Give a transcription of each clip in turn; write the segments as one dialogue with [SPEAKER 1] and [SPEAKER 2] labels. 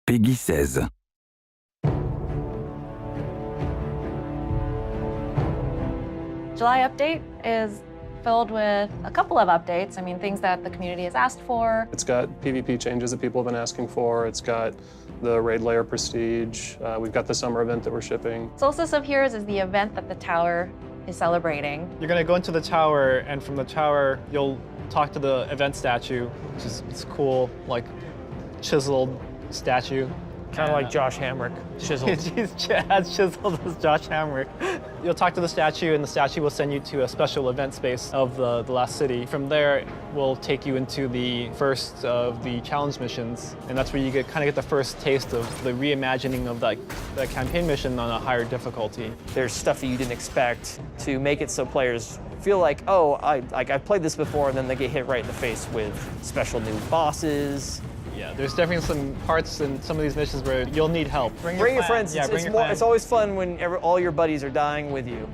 [SPEAKER 1] Peggy 16.
[SPEAKER 2] July update is filled with a couple of updates. I mean, things that the community has asked for.
[SPEAKER 3] It's got PvP changes that people have been asking for. It's got the raid layer prestige. We've got the summer event that we're shipping.
[SPEAKER 2] Solstice of Heroes is the event that the tower is celebrating.
[SPEAKER 4] You're gonna go into the tower, and from the tower, you'll talk to the event statue, which is it's cool, like chiseled statue.
[SPEAKER 5] Kind of like Josh Hamrick, chiseled.
[SPEAKER 4] He's as chiseled as Josh Hamrick. You'll talk to the statue, and the statue will send you to a special event space of the last city. From there, we'll take you into the first of the challenge missions, and that's where you kind of get the first taste of the reimagining of that campaign mission on a higher difficulty.
[SPEAKER 5] There's stuff that you didn't expect to make it so players feel like, oh, I've played this before, and then they get hit right in the face with special new bosses.
[SPEAKER 4] Yeah, there's definitely some parts in some of these missions where you'll need help.
[SPEAKER 5] Bring your friends.
[SPEAKER 4] Yeah,
[SPEAKER 5] It's always fun when all your buddies are dying with you.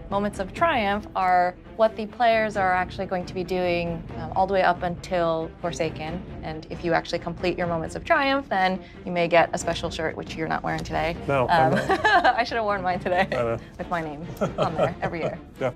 [SPEAKER 2] Moments of triumph are what the players are actually going to be doing all the way up until Forsaken. And if you actually complete your moments of triumph, then you may get a special shirt, which you're not wearing today.
[SPEAKER 3] No, I'm not.
[SPEAKER 2] I should have worn mine today with my name on there every year.
[SPEAKER 3] Yeah.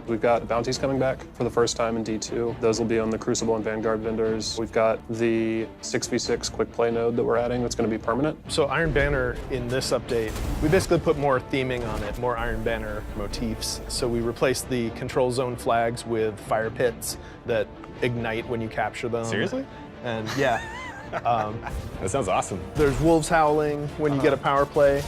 [SPEAKER 3] We've got bounties coming back for the first time in D2. Those will be on the Crucible and Vanguard vendors. We've got the 6v6 quick play node that we're adding that's going to be permanent.
[SPEAKER 6] So Iron Banner in this update, we basically put more theming on it, more Iron Banner motifs. So we replaced the control zone flags with fire pits that ignite when you capture them.
[SPEAKER 7] Seriously?
[SPEAKER 6] And yeah.
[SPEAKER 7] That sounds awesome.
[SPEAKER 6] There's wolves howling when you get a power play.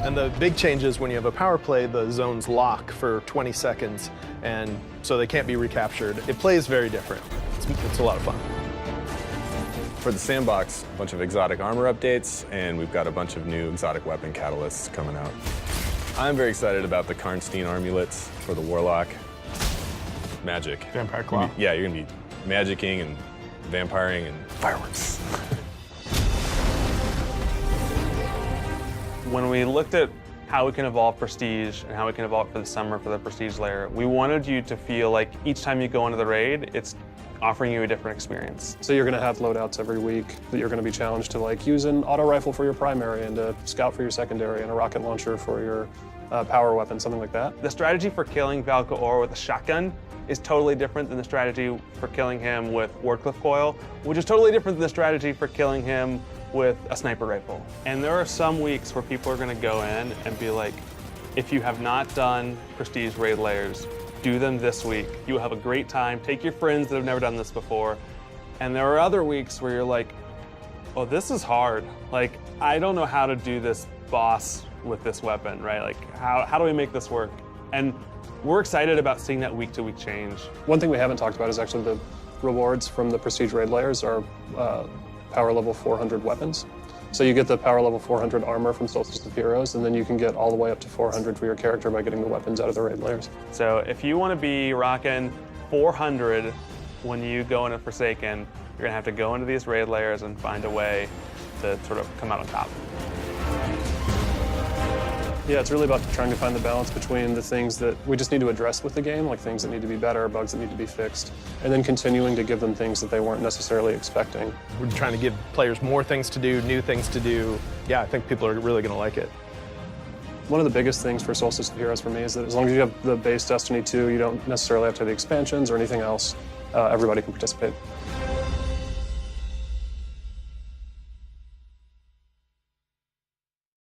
[SPEAKER 6] And the big change is when you have a power play, the zones lock for 20 seconds, and so they can't be recaptured. It plays very different. It's a lot of fun.
[SPEAKER 7] For the sandbox, a bunch of exotic armor updates, and we've got a bunch of new exotic weapon catalysts coming out. I'm very excited about the Karnstein armulets for the Warlock. Magic.
[SPEAKER 6] Vampire Claw.
[SPEAKER 7] Yeah, you're gonna be magicking and vampiring and fireworks.
[SPEAKER 8] When we looked at how we can evolve Prestige and how we can evolve for the summer for the Prestige layer, we wanted you to feel like each time you go into the raid, it's offering you a different experience.
[SPEAKER 3] So you're going to have loadouts every week that you're going to be challenged to like use an auto rifle for your primary and a scout for your secondary and a rocket launcher for your power weapon, something like that.
[SPEAKER 8] The strategy for killing Valkaor with a shotgun is totally different than the strategy for killing him with Wardcliff Coil, which is totally different than the strategy for killing him with a sniper rifle. And there are some weeks where people are gonna go in and be like, if you have not done Prestige raid layers, do them this week. You will have a great time. Take your friends that have never done this before. And there are other weeks where you're like, oh, this is hard. Like, I don't know how to do this boss with this weapon, right? Like, how do we make this work? And we're excited about seeing that week-to-week change.
[SPEAKER 3] One thing we haven't talked about is actually the rewards from the Prestige raid layers are power level 400 weapons. So you get the power level 400 armor from Solstice of Heroes, and then you can get all the way up to 400 for your character by getting the weapons out of the raid layers.
[SPEAKER 8] So if you want to be rocking 400 when you go into Forsaken, you're going to have to go into these raid layers and find a way to sort of come out on top.
[SPEAKER 3] Yeah, it's really about trying to find the balance between the things that we just need to address with the game, like things that need to be better, bugs that need to be fixed, and then continuing to give them things that they weren't necessarily expecting.
[SPEAKER 6] We're trying to give players more things to do, new things to do. Yeah, I think people are really going to like it.
[SPEAKER 3] One of the biggest things for Solstice of Heroes for me is that as long as you have the base Destiny 2, you don't necessarily have to have the expansions or anything else. Everybody can participate.